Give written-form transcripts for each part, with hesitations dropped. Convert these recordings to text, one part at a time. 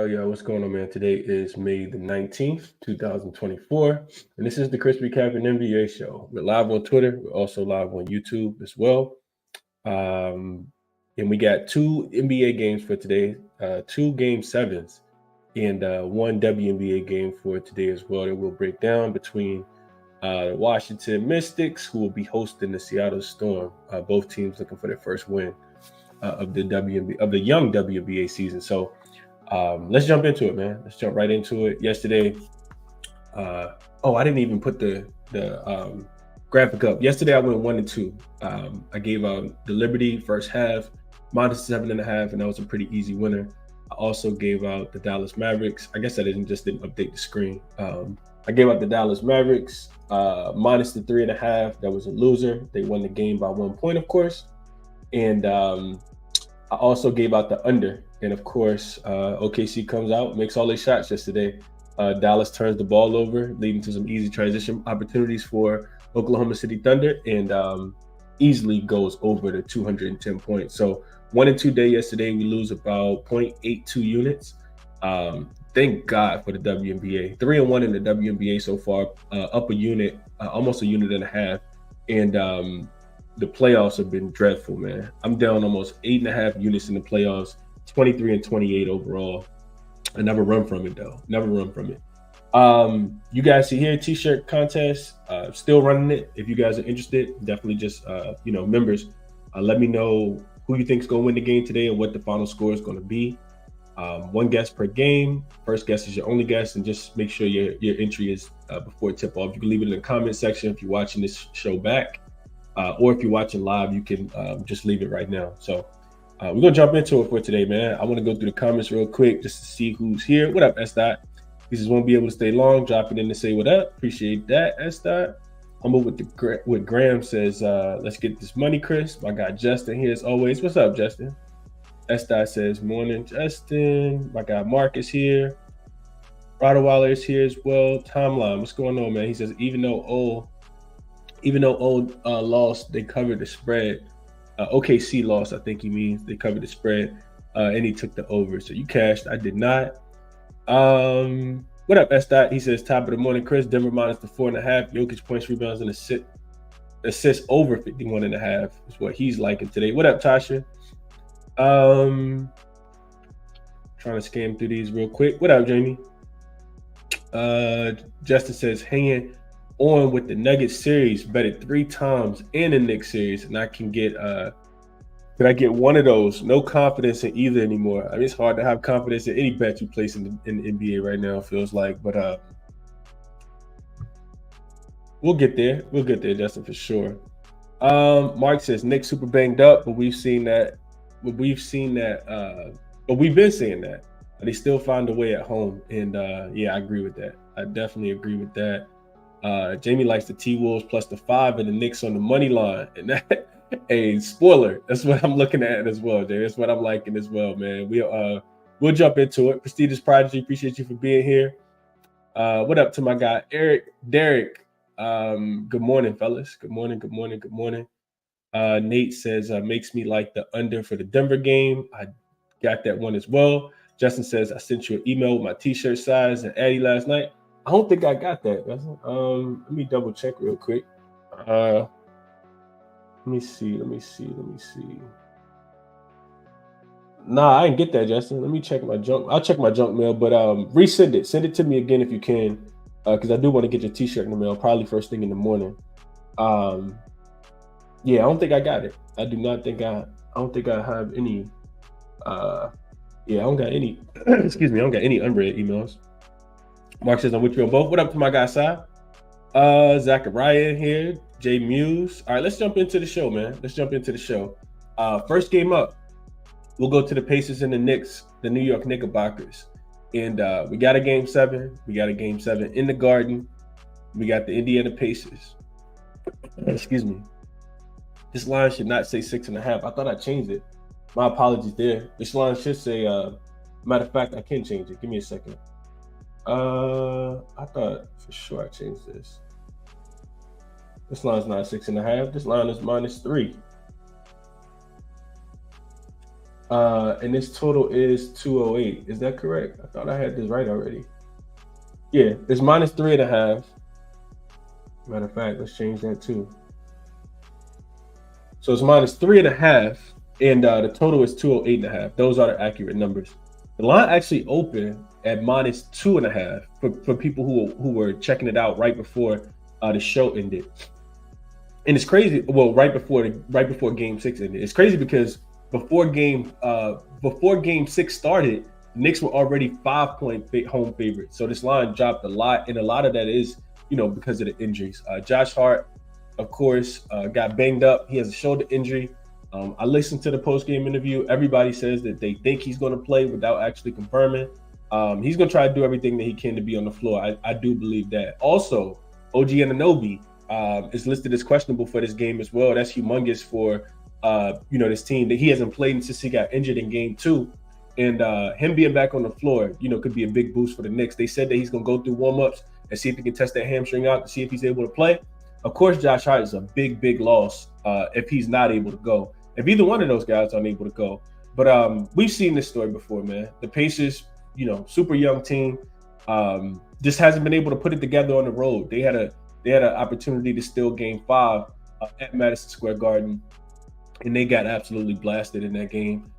Yo, what's going on, man? Today is May the 19th, 2024, and this is the ChrisBeCappinn NBA Show. We're live on Twitter. We're also live on YouTube as well. And we got two NBA games for today, two game sevens, and one WNBA game for today as well that we'll break down between the Washington Mystics, who will be hosting the Seattle Storm. Both teams looking for their first win of the young WNBA season. So let's jump into it, man. Let's jump right into it. Yesterday, I didn't even put the graphic up. Yesterday, I went 1-2. I gave out the Liberty first half -7.5, and that was a pretty easy winner. I also gave out the Dallas Mavericks. I guess I didn't update the screen. I gave out the Dallas Mavericks -3.5. That was a loser. They won the game by 1 point, of course. And I also gave out the under. And of course, OKC comes out, makes all their shots yesterday. Dallas turns the ball over, leading to some easy transition opportunities for Oklahoma City Thunder, and easily goes over the 210 points. So 1-2 day yesterday, we lose about 0.82 units. Thank God for the WNBA. 3-1 in the WNBA so far, up a unit, almost a unit and a half. And the playoffs have been dreadful, man. I'm down almost 8.5 units in the playoffs. 23-28 overall. I never run from it though. Never run from it. You guys see here, t-shirt contest, still running it. If you guys are interested, definitely just members, let me know who you think is going to win the game today and what the final score is going to be. One guess per game. First guess is your only guess, and just make sure your entry is before tip off. You can leave it in the comment section if you're watching this show back, or if you're watching live, you can just leave it right now. So we're going to jump into it for today, man. I want to go through the comments real quick just to see who's here. What up, S-Dot? He says, won't be able to stay long. Drop it in to say what up. Appreciate that, S-Dot. Humble with Graham says, let's get this money, Chris. My guy Justin here as always. What's up, Justin? S-Dot says, morning, Justin. My guy Mark is here. Rottweiler is here as well. Timeline, what's going on, man? He says, even though old lost, they covered the spread. OKC lost, I think he means. They covered the spread, and he took the over. So you cashed. I did not. What up, S-Dot? He says, top of the morning, Chris. Denver minus the 4.5. Jokic points, rebounds, and assists over 51.5 is what he's liking today. What up, Tasha? Trying to scan through these real quick. What up, Jamie? Justin says, hanging on with the Nuggets series, betted 3 times in the Knicks series, and I can get could I get one of those? No confidence in either anymore. I mean, it's hard to have confidence in any bet you place in the NBA right now, it feels like, but we'll get there. We'll get there, Justin, for sure. Mark says Knicks super banged up, but we've been seeing that. But we've been seeing that. They still find a way at home, and I agree with that. I definitely agree with that. Jamie likes the T-Wolves plus the 5 and the Knicks on the money line. And that, a spoiler. That's what I'm looking at as well, Jay. That's what I'm liking as well, man. We'll jump into it. Prestigious Prodigy, appreciate you for being here. What up to my guy, Derek? Good morning, fellas. Good morning. Nate says, makes me like the under for the Denver game. I got that one as well. Justin says, I sent you an email with my t-shirt size and Addy last night. I don't think I got that. Let me double check real quick. Let me see. Nah, I didn't get that, Justin. Let me check my junk. I'll check my junk mail, but resend it. Send it to me again if you can, because I do want to get your t-shirt in the mail, probably first thing in the morning. I don't think I got it. I don't think I have any. I don't got any. Excuse me, I don't got any unread emails. Mark says I'm with you on both. What up to my guy, Si? Zachariah here, Jay Muse. All right, let's jump into the show, man. First game up, we'll go to the Pacers and the Knicks, the New York Knickerbockers. And we got a game 7. We got a game 7 in the Garden. We got the Indiana Pacers. Excuse me. This line should not say 6.5. I thought I changed it. My apologies there. This line should say, matter of fact, I can change it. Give me a second. I thought for sure I changed this. This line's not 6.5. This line is -3. And this total is 208. Is that correct? I thought I had this right already. Yeah, it's minus 3.5. Matter of fact, let's change that too. So it's minus 3.5, and the total is 208.5. Those are the accurate numbers. The line actually opened at minus 2.5 for people who were checking it out right before the show ended. And it's crazy. Well, right before Game 6 ended, it's crazy because before Game 6 started, Knicks were already 5-point home favorites. So this line dropped a lot, and a lot of that is because of the injuries. Josh Hart, of course, got banged up. He has a shoulder injury. I listened to the post-game interview. Everybody says that they think he's going to play without actually confirming. He's going to try to do everything that he can to be on the floor. I do believe that. Also, OG Anunoby is listed as questionable for this game as well. That's humongous for this team that he hasn't played since he got injured in Game 2. And him being back on the floor, could be a big boost for the Knicks. They said that he's going to go through warm-ups and see if he can test that hamstring out to see if he's able to play. Of course, Josh Hart is a big, big loss if he's not able to go. If either one of those guys aren't able to go. But we've seen this story before, man. The Pacers, super young team, just hasn't been able to put it together on the road. They had an opportunity to steal Game 5 at Madison Square Garden, and they got absolutely blasted in that game.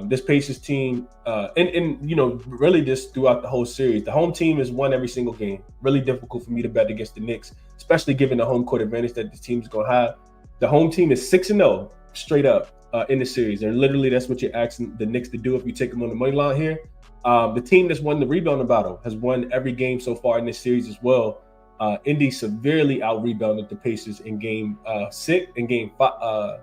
This Pacers team, and really just throughout the whole series, the home team has won every single game. Really difficult for me to bet against the Knicks, especially given the home court advantage that the team's going to have. The home team is 6-0 straight up in the series, and literally that's what you're asking the Knicks to do if you take them on the money line here. The team that's won the rebounding battle has won every game so far in this series as well. Indy severely out-rebounded the Pacers in Game 6 and Game 5.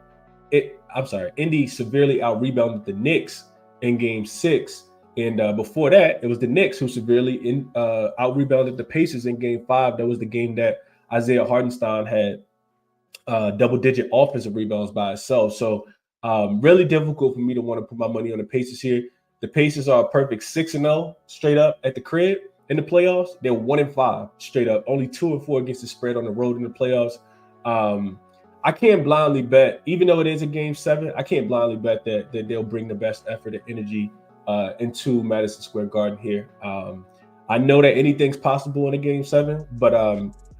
Indy severely out-rebounded the Knicks in Game 6. And before that, it was the Knicks who severely out-rebounded the Pacers in Game 5. That was the game that Isaiah Hartenstein had double-digit offensive rebounds by itself. So really difficult for me to want to put my money on the Pacers here. The Pacers are a perfect 6-0 straight up at the crib in the playoffs. They're 1-5 straight up. Only 2-4 against the spread on the road in the playoffs. I can't blindly bet, even though it is a Game 7, I can't blindly bet that they'll bring the best effort and energy into Madison Square Garden here. I know that anything's possible in a Game 7, but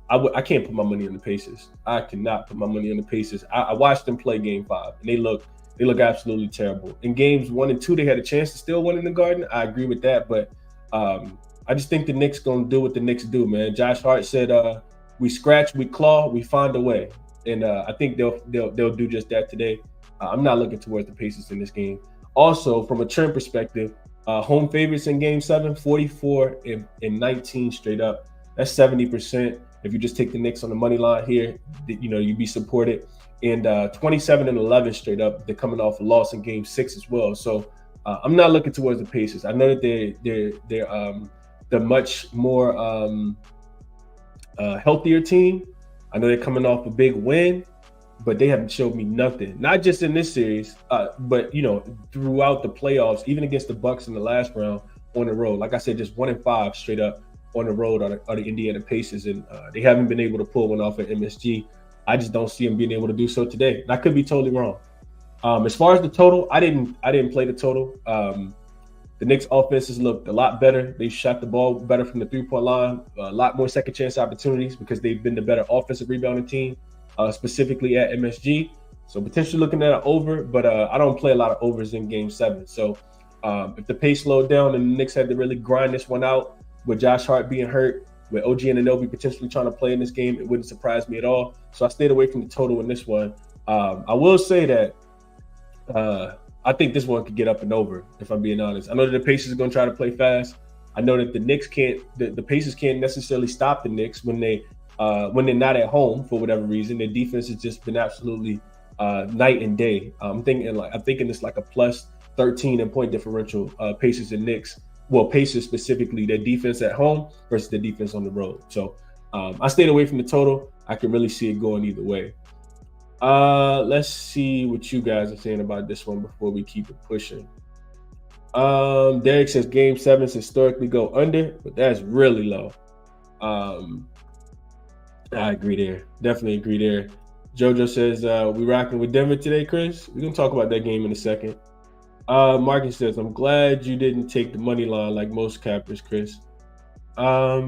I can't put my money on the Pacers. I cannot put my money on the Pacers. I watched them play Game 5, and they look absolutely terrible. In Games 1 and 2, they had a chance to still win in the Garden. I agree with that, but I just think the Knicks gonna do what the Knicks do, man. Josh Hart said, "We scratch, we claw, we find a way." And I think they'll do just that today. I'm not looking towards the Pacers in this game. Also, from a trend perspective, home favorites in Game 7, 44 and 19 straight up. That's 70%. If you just take the Knicks on the money line here, you'd be supported. And 27 and 11 straight up. They're coming off a loss in Game 6 as well. So I'm not looking towards the Pacers. I know that they're much more healthier team. I know they're coming off a big win, but they haven't showed me nothing. Not just in this series, but throughout the playoffs, even against the Bucks in the last round on the road. Like I said, just 1-5 straight up on the road are the Indiana Pacers, and they haven't been able to pull one off at MSG. I just don't see them being able to do so today. And I could be totally wrong. As far as the total, I didn't play the total. The Knicks offenses looked a lot better. They shot the ball better from the three-point line, a lot more second chance opportunities because they've been the better offensive rebounding team, specifically at MSG. So potentially looking at an over, but I don't play a lot of overs in Game 7. So if the pace slowed down and the Knicks had to really grind this one out with Josh Hart being hurt, with OG Anunoby potentially trying to play in this game, it wouldn't surprise me at all. So I stayed away from the total in this one. I will say that I think this one could get up and over, if I'm being honest. I know that the Pacers are going to try to play fast. I know that the Pacers can't necessarily stop the Knicks when they're not at home for whatever reason. Their defense has just been absolutely night and day. I'm thinking it's like a plus 13 in point differential. Pacers and Knicks. Well, Pacers specifically, their defense at home versus their defense on the road. So I stayed away from the total. I can really see it going either way. Let's see what you guys are saying about this one before we keep it pushing. Derek says Game 7s historically go under, but that's really low. I agree there. Definitely agree there. Jojo says we rocking with Denver today, Chris. We're gonna talk about that game in a second. Marcus says, I'm glad you didn't take the money line like most cappers, Chris. I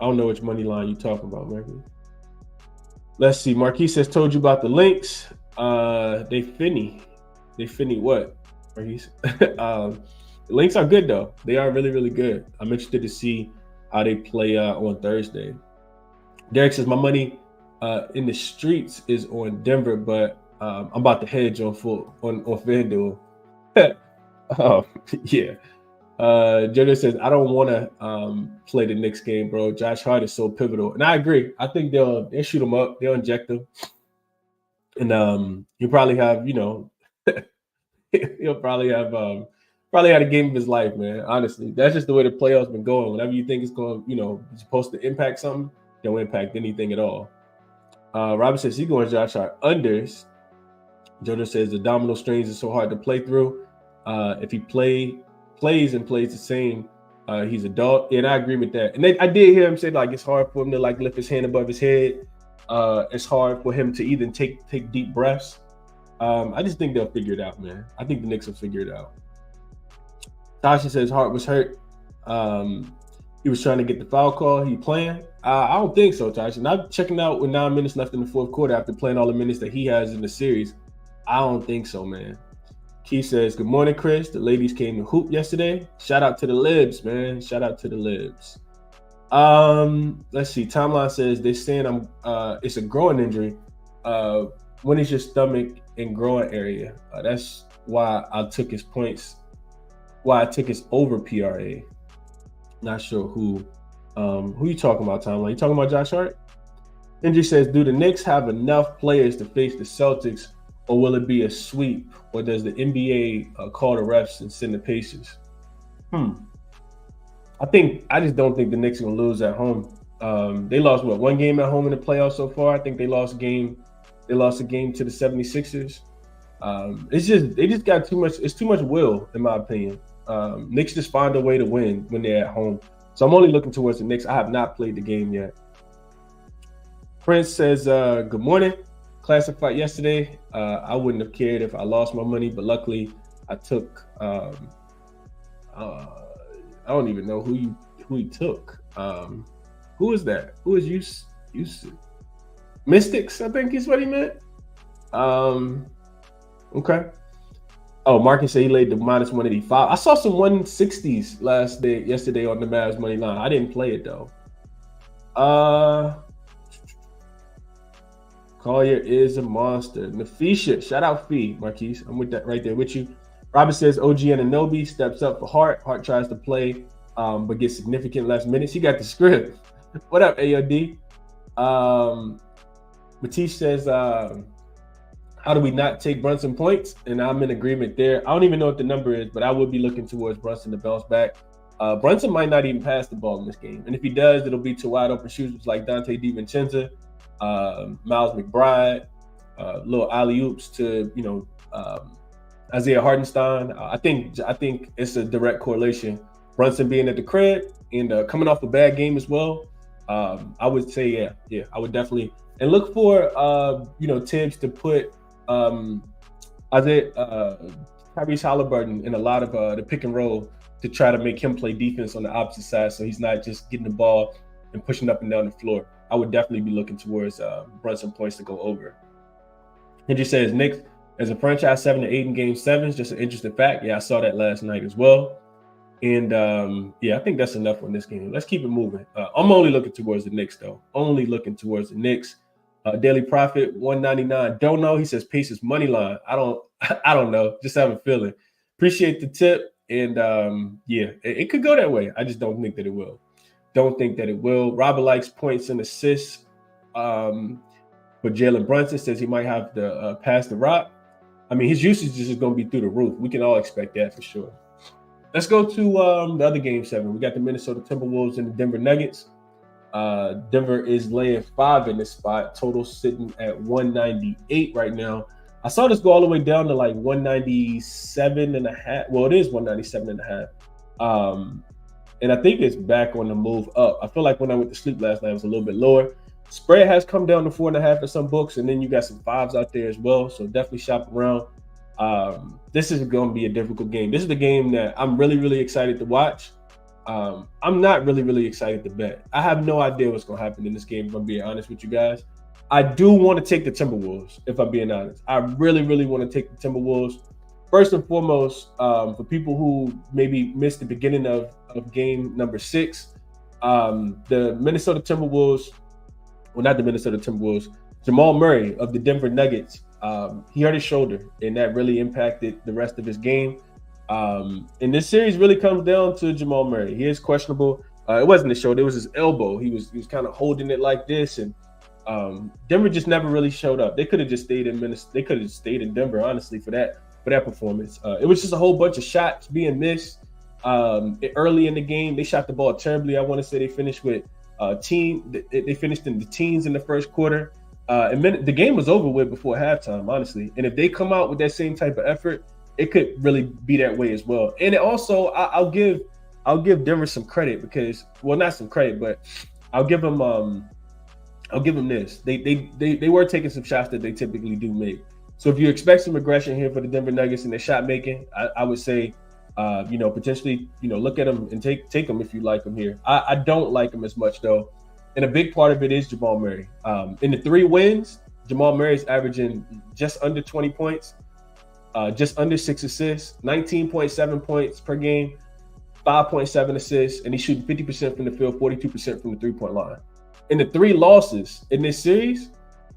don't know which money line you're talking about, Marcus. Let's see. Marquis says, told you about the links. They finny what? Marquis? The links are good though. They are really, really good. I'm interested to see how they play on Thursday. Derek says, my money in the streets is on Denver, but I'm about to hedge on FanDuel. Yeah. Jenner says, I don't want to play the Knicks game, bro. Josh Hart is so pivotal. And I agree. I think they'll shoot him up. They'll inject him. And he'll probably have, he'll probably have a game of his life, man. Honestly, that's just the way the playoffs been going. Whenever you think it's going, it's supposed to impact something, don't impact anything at all. Robert says he's going Josh Hart unders. Jonah says the domino strings is so hard to play through. If he plays the same, he's a dog. And I agree with that. And I did hear him say like it's hard for him to like lift his hand above his head. It's hard for him to even take deep breaths. I just think they'll figure it out, man. I think the Knicks will figure it out. Tasha says Hart was hurt. He was trying to get the foul call. He playing? I don't think so, Tasha. Not checking out with 9 minutes left in the fourth quarter after playing all the minutes that he has in the series. I don't think so, man. Keith says, good morning, Chris. The ladies came to hoop yesterday. Shout out to the Libs, man. Shout out to the Libs. Let's see. Timeline says they're saying it's a growing injury. When is your stomach and growing area? That's why I took his points. Why I took his over PRA. Not sure who you talking about, Timeline. You talking about Josh Hart? Injury says, do the Knicks have enough players to face the Celtics, or will it be a sweep? Or does the NBA call the refs and send the Pacers? I just don't think the Knicks are gonna lose at home. They lost one game at home in the playoffs so far. I think they lost a game to the 76ers. They just got too much. It's too much will, in my opinion. Knicks just find a way to win when they're at home. So I'm only looking towards the Knicks. I have not played the game yet. Prince says, good morning. Classic fight yesterday. I wouldn't have cared if I lost my money, but luckily I took. I don't even know who he took. Who is that? Who is you? Mystics, I think is what he meant. Okay. Oh, Marcus said he laid the minus 185. I saw some 160s yesterday on the Mavs money line. I didn't play it though. Collier is a monster. Nafisha, shout out Fee, Marquise. I'm with that right there with you. Robert says OG Anunoby steps up for Hart. Hart tries to play, but gets significant less minutes. He got the script. What up, AOD? Matisse says, how do we not take Brunson points? And I'm in agreement there. I don't even know what the number is, but I would be looking towards Brunson to bounce back. Brunson might not even pass the ball in this game. And if he does, it'll be to wide open shooters like Dante DiVincenzo, Miles McBride, little alley-oops to, Isaiah Hartenstein. I think it's a direct correlation. Brunson being at the crib and coming off a bad game as well. I would say, yeah, I would definitely. And look for, Tibbs to put Tyrese Halliburton in a lot of the pick and roll to try to make him play defense on the opposite side, so he's not just getting the ball and pushing up and down the floor. I would definitely be looking towards Brunson points to go over. Henry says Knicks as a franchise 7-8 in Game 7s. Just an interesting fact. Yeah, I saw that last night as well. And I think that's enough on this game. Let's keep it moving. I'm only looking towards the Knicks though. Only looking towards the Knicks. Daily Profit 199. Don't know. He says Pacers money line. I don't know. Just have a feeling. Appreciate the tip. And it could go that way. I just don't think that it will. Robert likes points and assists. But Jalen Brunson says he might have to pass the rock. I mean, his usage is just going to be through the roof. We can all expect that for sure. Let's go to the other Game 7. We got the Minnesota Timberwolves and the Denver Nuggets. Denver is laying 5 in this spot. Total sitting at 198 right now. I saw this go all the way down to like 197.5. Well, it is 197.5. And I think it's back on the move up. I feel like when I went to sleep last night, it was a little bit lower. Spread has come down to 4.5 in some books, and then you got some 5s out there as well. So definitely shop around. This is going to be a difficult game. This is the game that I'm really, really excited to watch. I'm not really, really excited to bet. I have no idea what's going to happen in this game, if I'm being honest with you guys. I do want to take the Timberwolves, if I'm being honest. I really, really want to take the Timberwolves. First and foremost, for people who maybe missed the beginning of game number 6, the Minnesota Timberwolves, well, not the Minnesota Timberwolves, Jamal Murray of the Denver Nuggets, he hurt his shoulder, and that really impacted the rest of his game. And this series really comes down to Jamal Murray. He is questionable. It wasn't his shoulder; it was his elbow. He was kind of holding it like this, and Denver just never really showed up. They could have just stayed in Minnesota. They could have stayed in Denver, honestly, for that performance. It was just a whole bunch of shots being missed early in the game. They shot the ball terribly. I want to say they finished with they finished in the teens in the first quarter. And the game was over with before halftime, honestly. And if they come out with that same type of effort, it could really be that way as well. And also, I'll give Denver some credit because, well, not some credit, but I'll give them this. They were taking some shots that they typically do make. So if you expect some aggression here for the Denver Nuggets in their shot making, I would say, potentially, look at them and take them if you like them here. I don't like them as much though. And a big part of it is Jamal Murray. In the 3 wins, Jamal Murray is averaging just under 20 points, just under 6 assists, 19.7 points per game, 5.7 assists, and he's shooting 50% from the field, 42% from the 3-point line. In the 3 losses in this series,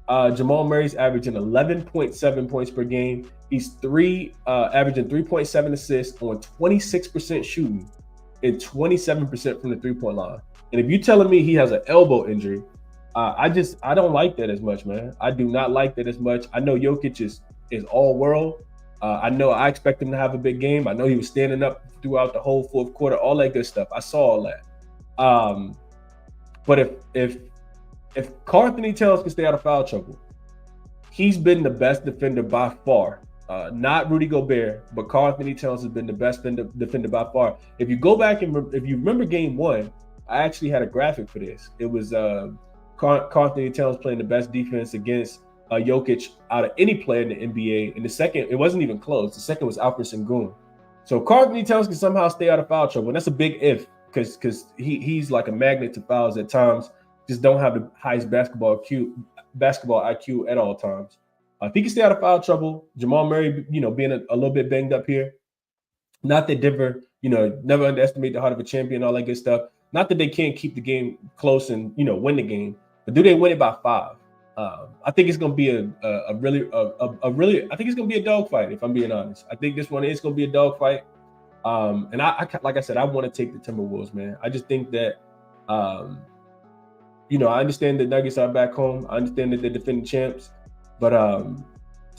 Jamal Murray's averaging 11.7 points per game. He's averaging 3.7 assists on 26% shooting and 27% from the 3-point line. And if you're telling me he has an elbow injury, I don't like that as much, man. I do not like that as much. I know Jokic is all world. I expect him to have a big game. I know he was standing up throughout the whole fourth quarter, all that good stuff. I saw all that. But if Karl-Anthony Towns can stay out of foul trouble, he's been the best defender by far. Not Rudy Gobert, but Karl-Anthony Towns has been the best defender by far. If you go back and if you remember game 1, I actually had a graphic for this. It was Karl-Anthony Towns playing the best defense against Jokic out of any player in the NBA. And the second, it wasn't even close. The second was Alfred Sengun. So Karl-Anthony Towns can somehow stay out of foul trouble. And that's a big if because he's like a magnet to fouls at times. Just don't have the highest basketball IQ at all times. If he can stay out of foul trouble, Jamal Murray, being a little bit banged up here. Not that Denver, never underestimate the heart of a champion, all that good stuff. Not that they can't keep the game close and win the game, but do they win it by 5? I think it's going to be a really I think it's going to be a dogfight. If I'm being honest, I think this one is going to be a dogfight. And I like I said, I want to take the Timberwolves, man. I just think that I understand the Nuggets are back home. I understand that they're defending champs, but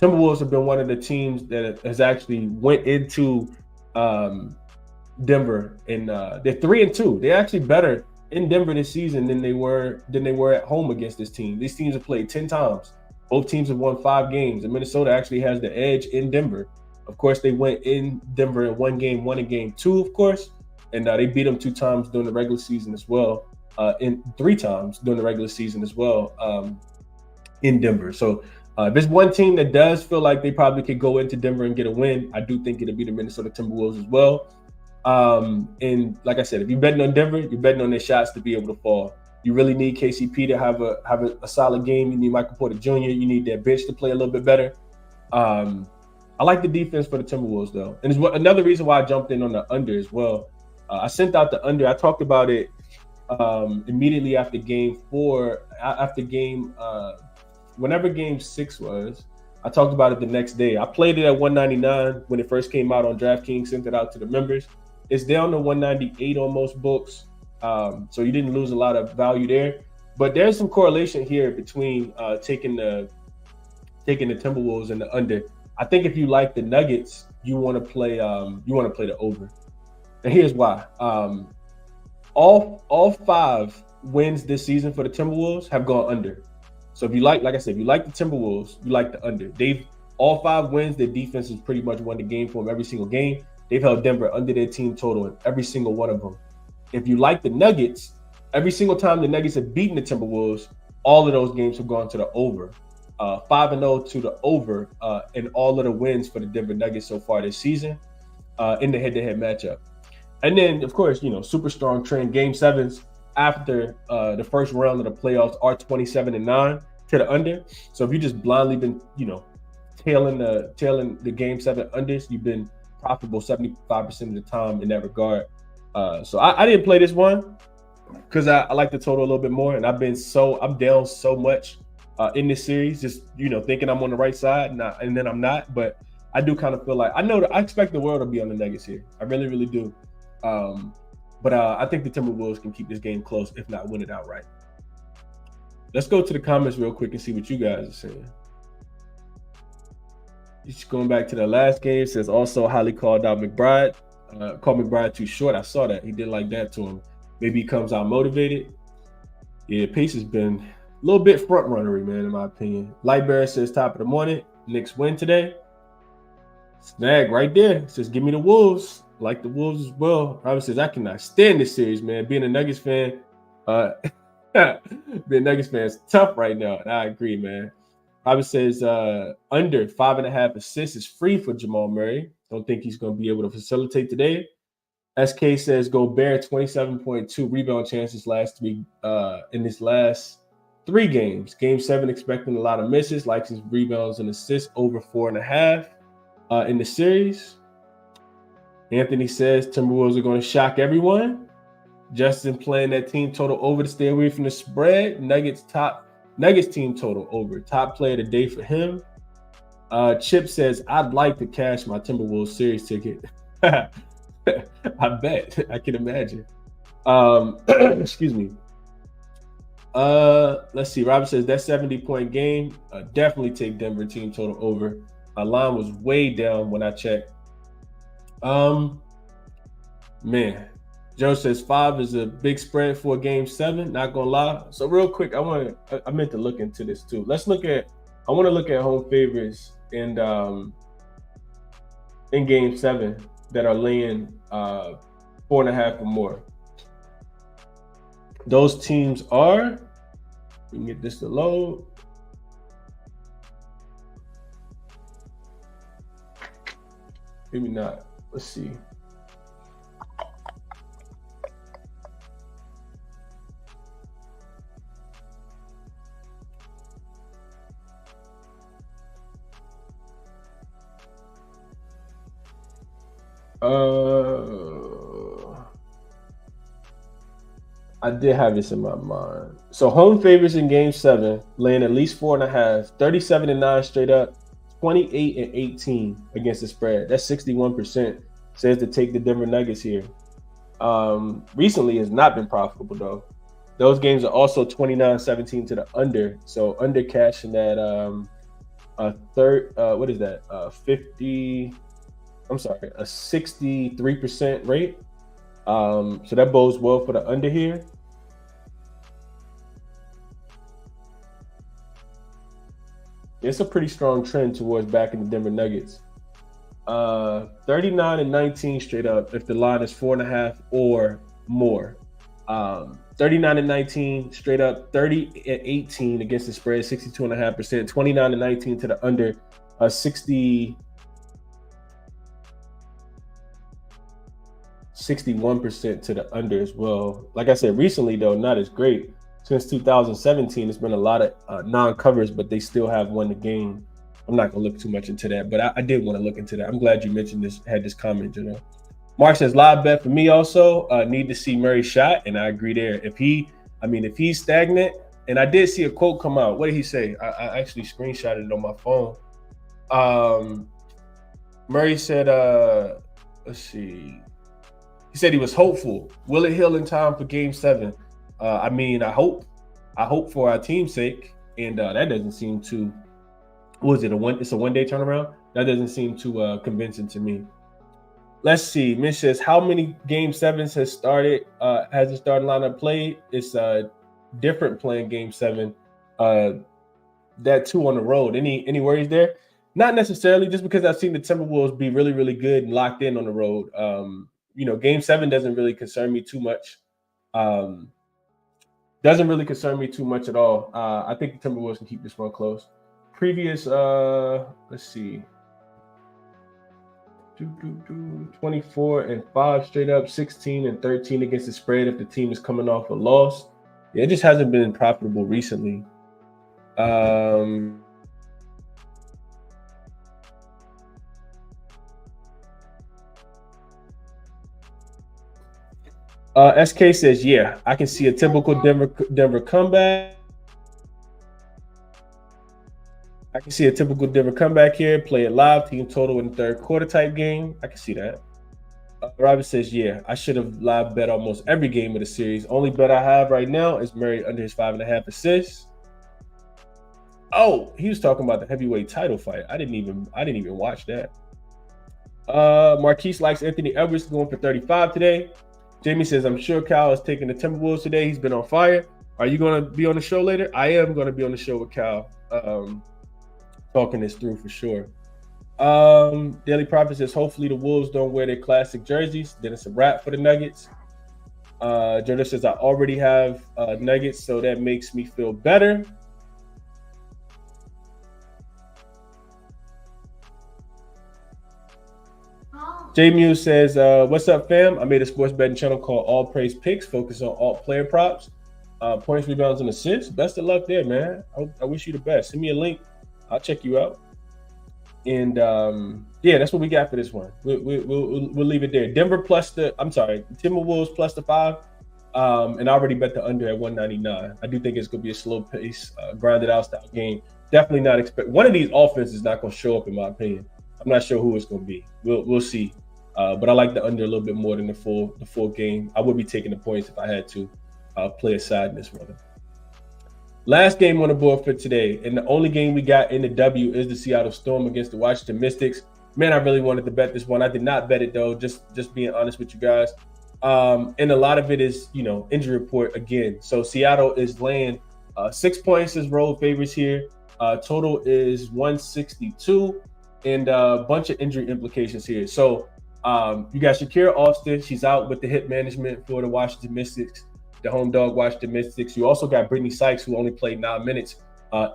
Timberwolves have been one of the teams that has actually went into Denver, and they're 3-2. They're actually better in Denver this season than they were at home against this team. These teams have played 10 times. Both teams have won 5 games, and Minnesota actually has the edge in Denver. Of course, they went in Denver in one game, won in game 2, of course, and they beat them 2 times during the regular season as well, in 3 times during the regular season as well in Denver. So if there's one team that does feel like they probably could go into Denver and get a win, I do think it'll be the Minnesota Timberwolves as well. And like I said, if you're betting on Denver, you're betting on their shots to be able to fall. You really need KCP to have a solid game. You need Michael Porter Jr. You need their bench to play a little bit better. I like the defense for the Timberwolves though, and it's another reason why I jumped in on the under as well. I sent out the under. I talked about it immediately after game 4, whenever game 6 was. I talked about it the next day. I played it at 199 when it first came out on DraftKings, sent it out to the members. It's down to 198 on most books. So you didn't lose a lot of value there. But there's some correlation here between taking the Timberwolves and the under. I think if you like the Nuggets, you want to play the over. And here's why. All 5 wins this season for the Timberwolves have gone under. So if you like I said, if you like the Timberwolves, you like the under. All 5 wins, their defense has pretty much won the game for them every single game. They've held Denver under their team total in every single one of them. If you like the Nuggets, every single time the Nuggets have beaten the Timberwolves, all of those games have gone to the over. 5-0 to the over in all of the wins for the Denver Nuggets so far this season in the head-to-head matchup. And then, of course, super strong trend. Game 7s after the first round of the playoffs are 27-9 to the under. So if you just blindly been, tailing the Game 7 unders, you've been profitable 75% of the time in that regard. So I didn't play this one because I like the total a little bit more, and I'm down so much in this series, just thinking I'm on the right side, and then I'm not. But I do kind of feel like I expect the world to be on the Nuggets here. I really, really do. But I think the Timberwolves can keep this game close, if not win it outright. Let's go to the comments real quick and see what you guys are saying. Just going back to the last game, says also Holly called out McBride. Called McBride too short. I saw that. He did like that to him. Maybe he comes out motivated. Yeah, Pace has been a little bit front runnery, man, in my opinion. Lightbearer says top of the morning. Knicks win today. Snag right there. It says give me the Wolves. Like the Wolves as well. Robert says I cannot stand this series, man. Being a Nuggets fan, being a Nuggets fan is tough right now. And I agree, man. Robert says under 5.5 assists is free for Jamal Murray. Don't think he's going to be able to facilitate today. SK says Gobert 27.2 rebound chances last week in his last 3 games. Game 7 expecting a lot of misses, likes his rebounds and assists over 4.5 in the series. Anthony says Timberwolves are going to shock everyone. Justin playing that team total over to stay away from the spread. Nuggets team total over. Top player of the day for him. Chip says I'd like to cash my Timberwolves series ticket. I bet. I can imagine. Excuse me. Let's see. Robert says that 70-point game. Definitely take Denver team total over. My line was way down when I checked. Man. Joe says 5 is a big spread for Game 7. Not gonna lie. So real quick, I meant to look into this too. I want to look at home favorites in Game 7 that are laying 4.5 or more. Those teams are, we can get this to load. Maybe not. Let's see. I did have this in my mind. So home favorites in Game 7, laying at least 4.5, 37-9 straight up, 28-18 against the spread. That's 61%. Says to take the Denver Nuggets here. Recently has not been profitable though. Those games are also 29-17 to the under. So under cashing that what is that? A 63% rate. So that bodes well for the under here. It's a pretty strong trend towards backing the Denver Nuggets. 39-19 straight up if the line is 4.5 or more. 39-19 straight up, 30-18 against the spread, 62.5%, 29-19 to the under, 61% to the under as well. Like I said, recently though, not as great. Since 2017, it's been a lot of non-covers, but they still have won the game. I'm not gonna look too much into that, but I did want to look into that. I'm glad you mentioned this, had this comment, Mark says live bet for me also. Need to see Murray shot, and I agree there. If he's stagnant, and I did see a quote come out. What did he say? I actually screenshotted it on my phone. Murray said, let's see. He said he was hopeful. Will it heal in time for Game 7? I hope for our team's sake, and that doesn't seem to. It's a one-day turnaround. That doesn't seem too convincing to me. Let's see. Mitch says, how many Game 7s has the starting lineup played? It's different playing Game 7. That too on the road. Any worries there? Not necessarily, just because I've seen the Timberwolves be really, really good and locked in on the road. Game 7 doesn't really concern me too much. Doesn't really concern me too much at all. I think the Timberwolves can keep this one close. previous, let's see, 24-5 straight up, 16-13 against the spread if the team is coming off a loss. Yeah, it just hasn't been profitable recently. SK says, yeah, I can see a typical Denver comeback. I can see a typical Denver comeback here, play it live, team total in the third quarter type game. I can see that. Robert says, yeah, I should have live bet almost every game of the series. Only bet I have right now is Murray under his 5.5 assists. Oh, he was talking about the heavyweight title fight. I didn't even watch that. Marquise likes Anthony Edwards going for 35 today. Jamie says, I'm sure Cal is taking the Timberwolves today. He's been on fire. Are you going to be on the show later? I am going to be on the show with Cal, talking this through for sure. Daily Prophet says, hopefully the Wolves don't wear their classic jerseys. Then it's a wrap for the Nuggets. Jordan says, I already have Nuggets, so that makes me feel better. J Muse says, what's up, fam? I made a sports betting channel called All Praise Picks, focus on alt player props, points, rebounds, and assists. Best of luck there, man. I wish you the best. Send me a link. I'll check you out. And yeah, that's what we got for this one. We'll leave it there. Timberwolves plus the 5. And I already bet the under at 199. I do think it's going to be a slow pace, grinded out style game. Definitely not expect one of these offenses is not going to show up, in my opinion. I'm not sure who it's going to be. We'll see. But I like the under a little bit more than the full game. I would be taking the points if I had to play a side in this one. Last game on the board for today, and the only game we got in the W is the Seattle Storm against the Washington Mystics. Man, I really wanted to bet this one. I did not bet it though. Just being honest with you guys. And a lot of it is, injury report again. So Seattle is laying 6 points as road favorites here. Total is 162, and a bunch of injury implications here. So you got Shakira Austin. She's out with the hip management for the Washington Mystics, the home dog Washington Mystics. You also got Brittany Sykes, who only played 9 minutes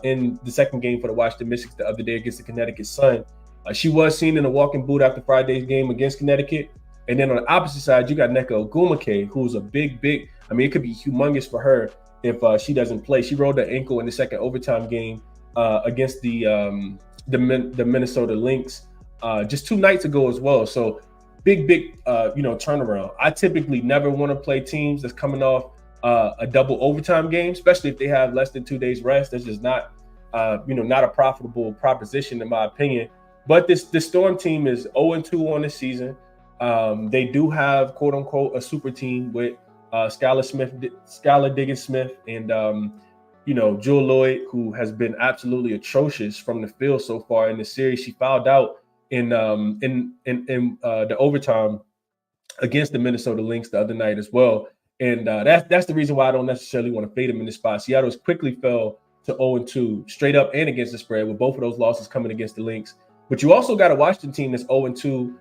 in the second game for the Washington Mystics the other day against the Connecticut Sun. She was seen in a walking boot after Friday's game against Connecticut. And then on the opposite side, you got Nneka Ogwumike, who's a big, it could be humongous for her if she doesn't play. She rolled her ankle in the second overtime game against the Minnesota Lynx just 2 nights ago as well. So big turnaround. I typically never want to play teams that's coming off a double overtime game, especially if they have less than 2 days rest. That's just not a profitable proposition in my opinion. But this Storm team is 0-2 on the season. They do have quote unquote a super team with Skylar Diggins-Smith and Jewel Lloyd, who has been absolutely atrocious from the field so far in the series. She fouled out in the overtime against the Minnesota Lynx the other night as well. And that's the reason why I don't necessarily want to fade them in this spot. Seattle quickly fell to 0-2 straight up and against the spread, with both of those losses coming against the Lynx. But you also got a Washington team that's 0-2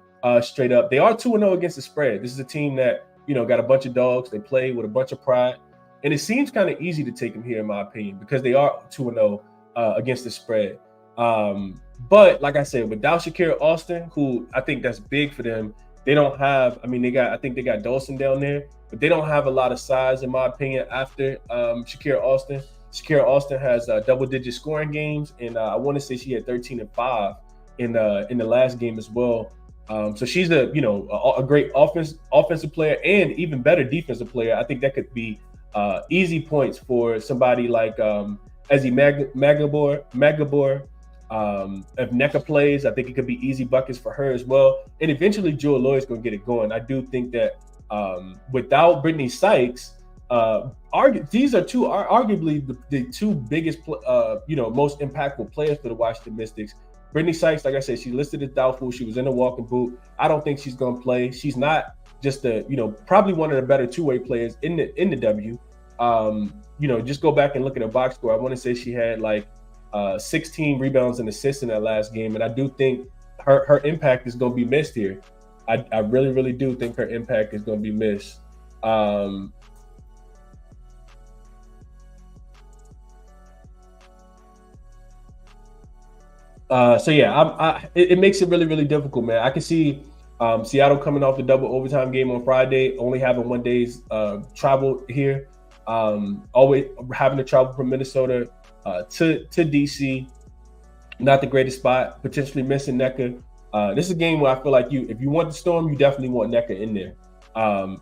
straight up. They are 2-0 against the spread. This is a team that got a bunch of dogs. They play with a bunch of pride, and it seems kind of easy to take them here, in my opinion, because they are 2-0 against the spread. But like I said, without Shakira Austin, who I think that's big for them, they don't have. I think they got Dawson down there, but they don't have a lot of size, in my opinion. After Shakira Austin has double-digit scoring games, and I want to say she had 13 and 5 in the last game as well. So she's a great offensive player and even better defensive player. I think that could be easy points for somebody like Ezzy Magabor. If Nneka plays, I think it could be easy buckets for her as well. And eventually Jewel Lloyd's going to get it going. I do think that without Brittany Sykes, these are arguably the two biggest, most impactful players for the Washington Mystics. Brittany Sykes, like I said, she's listed as doubtful. She was in a walking boot. I don't think she's going to play. She's not just probably one of the better two-way players in the W. Just go back and look at her box score. I want to say she had 16 rebounds and assists in that last game, and I do think her impact is going to be missed here. I really, really do think her impact is going to be missed. It makes it really, really difficult, man. I can see Seattle coming off a double overtime game on Friday, only having 1 day's travel here. Always having to travel from Minnesota to DC. Not the greatest spot. Potentially missing Nneka. This is a game where I feel like if you want the Storm, you definitely want Nneka in there.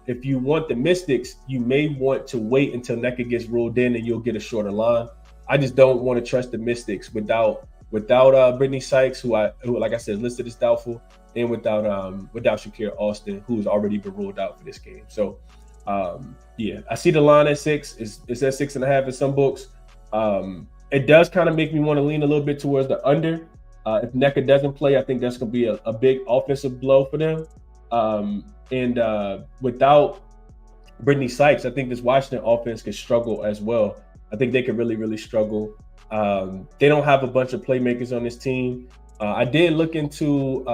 If you want the Mystics, you may want to wait until Nneka gets ruled in and you'll get a shorter line. I just don't want to trust the Mystics without Brittany Sykes, who like I said, listed as doubtful, and without Shakira Austin, who's already been ruled out for this game. So I see the line at 6. It's at 6.5 in some books. It does kind of make me want to lean a little bit towards the under. If Nneka doesn't play, I think that's going to be a big offensive blow for them. Without Brittany Sykes, I think this Washington offense could struggle as well. I think they could really, really struggle. They don't have a bunch of playmakers on this team. I did look into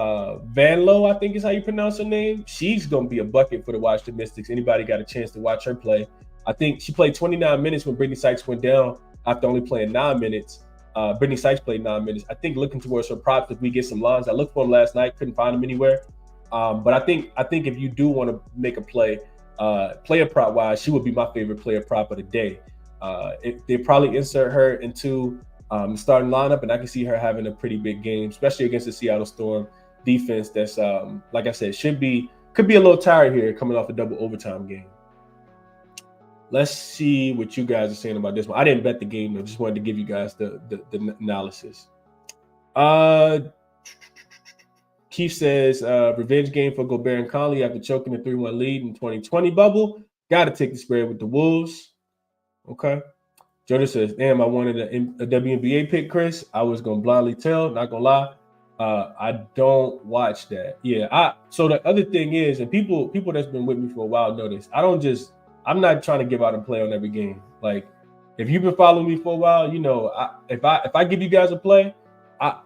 Van Lowe, I think is how you pronounce her name. She's going to be a bucket for the Washington Mystics. Anybody got a chance to watch her play? I think she played 29 minutes when Brittany Sykes went down after only playing 9 minutes. Brittany Sykes played 9 minutes. I think looking towards her props, if we get some lines, I looked for them last night, couldn't find them anywhere. But I think if you do want to make a play, player prop wise, she would be my favorite player prop of the day. They probably insert her into the starting lineup, and I can see her having a pretty big game, especially against the Seattle Storm defense. That's like I said, could be a little tired here coming off a double overtime game. Let's see what you guys are saying about this one. I didn't bet the game. I just wanted to give you guys the analysis. Keith says, revenge game for Gobert and Conley after choking the 3-1 lead in 2020 bubble. Got to take the spread with the Wolves. Okay. Jordan says, damn, I wanted a WNBA pick, Chris. I was going to blindly tell, not going to lie. I don't watch that. Yeah. So the other thing is, and people that's been with me for a while know this, I'm not trying to give out a play on every game. Like, if you've been following me for a while, you know, if I give you guys a play,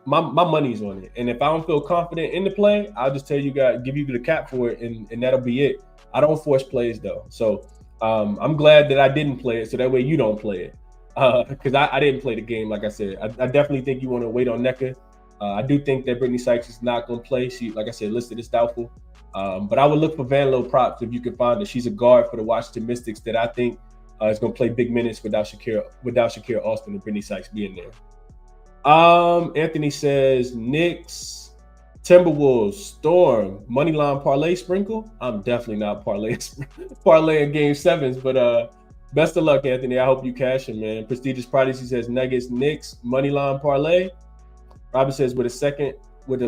my money's on it. And if I don't feel confident in the play, I'll just tell you guys, give you the cap for it, and that'll be it. I don't force plays though. So I'm glad that I didn't play it, so that way you don't play it. Because I didn't play the game, like I said. I definitely think you want to wait on Nneka. I do think that Brittany Sykes is not going to play. She, like I said, listed as doubtful. But I would look for Van Lowe props if you can find that. She's a guard for the Washington Mystics that I think is going to play big minutes without Shakira Austin and Brittany Sykes being there. Anthony says Knicks, Timberwolves, Storm, moneyline parlay sprinkle. I'm definitely not parlaying game 7s, but best of luck, Anthony. I hope you cash in, man. Prestigious Prodigy says Nuggets, Knicks, moneyline parlay. Robin says with the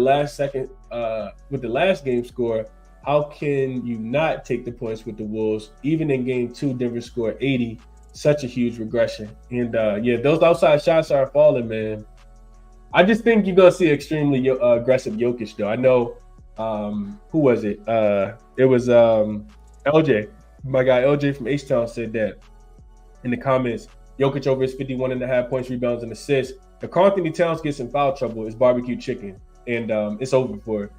last game score, how can you not take the points with the Wolves? Even in game 2, Denver scored 80. Such a huge regression. And those outside shots are falling, man. I just think you're gonna see extremely aggressive Jokic, though. I know, who was it? It was LJ. My guy LJ from H-Town said that in the comments. Jokic over his 51.5 points, rebounds, and assists. If Karl-Anthony Towns gets in foul trouble, it's barbecue chicken, and it's over for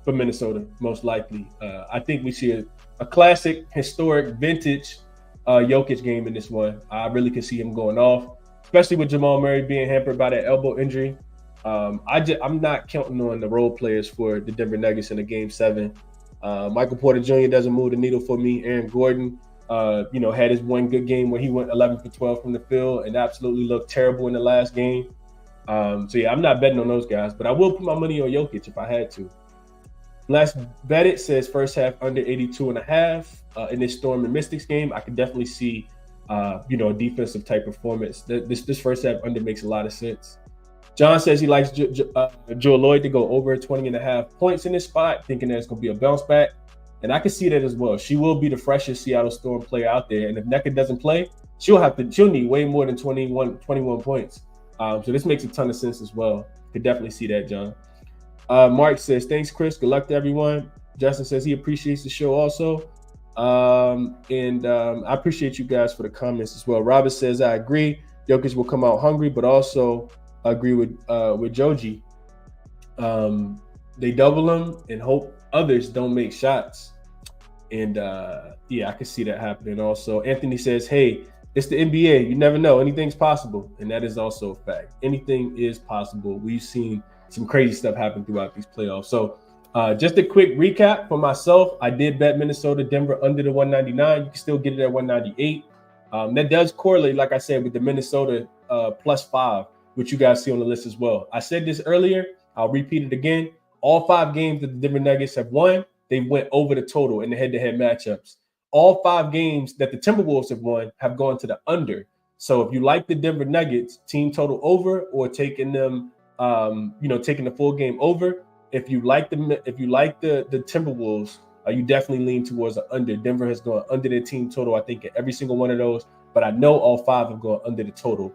Minnesota most likely. I think we see a classic, historic, vintage Jokic game in this one. I really can see him going off, especially with Jamal Murray being hampered by that elbow injury. I'm not counting on the role players for the Denver Nuggets in a game 7. Michael Porter Jr. doesn't move the needle for me. Aaron Gordon, had his one good game where he went 11 for 12 from the field and absolutely looked terrible in the last game. I'm not betting on those guys, but I will put my money on Jokic if I had to. Last bet it says first half under 82.5 in this Storm and Mystics game. I could definitely see, a defensive type performance. This first half under makes a lot of sense. John says he likes Joel Lloyd to go over 20.5 points in this spot, thinking that it's going to be a bounce back. And I can see that as well. She will be the freshest Seattle Storm player out there. And if Nneka doesn't play, she'll need way more than 21 points. So this makes a ton of sense as well. Could definitely see that, John. Mark says, thanks, Chris. Good luck to everyone. Justin says he appreciates the show also. I appreciate you guys for the comments as well. Robert says, I agree. Jokic will come out hungry, but also agree with Joji. They double him and hope others don't make shots. And I can see that happening also. Anthony says, hey, it's the NBA. You never know. Anything's possible. And that is also a fact. Anything is possible. We've seen some crazy stuff happen throughout these playoffs. So just a quick recap for myself. I did bet Minnesota, Denver under the 199. You can still get it at 198. That does correlate, like I said, with the Minnesota +5, which you guys see on the list as well. I said this earlier. I'll repeat it again. All 5 games that the Denver Nuggets have won, they went over the total in the head-to-head matchups. All 5 games that the Timberwolves have won have gone to the under. So if you like the Denver Nuggets, team total over or taking them, taking the full game over. If you like the Timberwolves, you definitely lean towards the under. Denver has gone under their team total, I think, at every single one of those. But I know all 5 have gone under the total.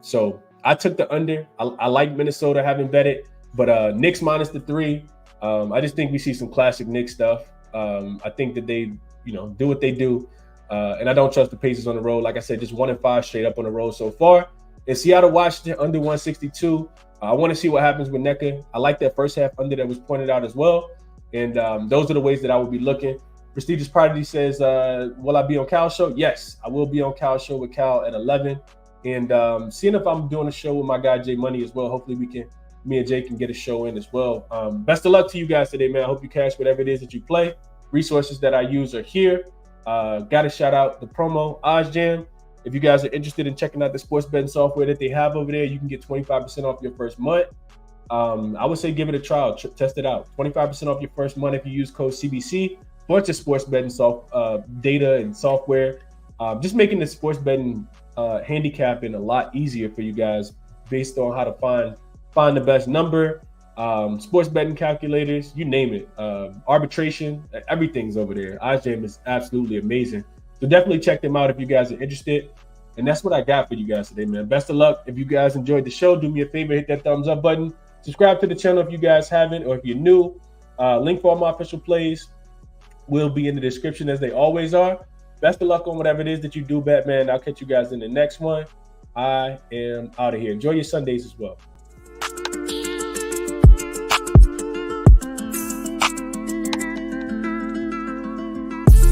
So I took the under. I like Minnesota having bet it, but Knicks -3. I just think we see some classic Knicks stuff. I think that they, do what they do. And I don't trust the Pacers on the road. Like I said, just 1-5 straight up on the road so far. In Seattle, Washington, under 162. I want to see what happens with Neca. I like that first half under that was pointed out as well. And those are the ways that I would be looking. Prestigious Prodigy says, will I be on Cal's show? Yes, I will be on Cal's show with Cal at 11. And seeing if I'm doing a show with my guy, Jay Money, as well. Hopefully me and Jay can get a show in as well. Best of luck to you guys today, man. I hope you cash whatever it is that you play. Resources that I use are here. Got to shout out the promo, OzJam. If you guys are interested in checking out the sports betting software that they have over there, you can get 25% off your first month. I would say give it a trial, test it out. 25% off your first month if you use code CBC. Bunch of sports betting data and software. Just making the sports betting handicapping a lot easier for you guys based on how to find the best number, sports betting calculators, you name it, arbitration, everything's over there. OzJam is absolutely amazing. So definitely check them out if you guys are interested. And that's what I got for you guys today, man. Best of luck. If you guys enjoyed the show, do me a favor, hit that thumbs up button. Subscribe to the channel if you guys haven't, or if you're new. Link for all my official plays will be in the description as they always are. Best of luck on whatever it is that you do, Batman. I'll catch you guys in the next one. I am out of here. Enjoy your Sundays as well.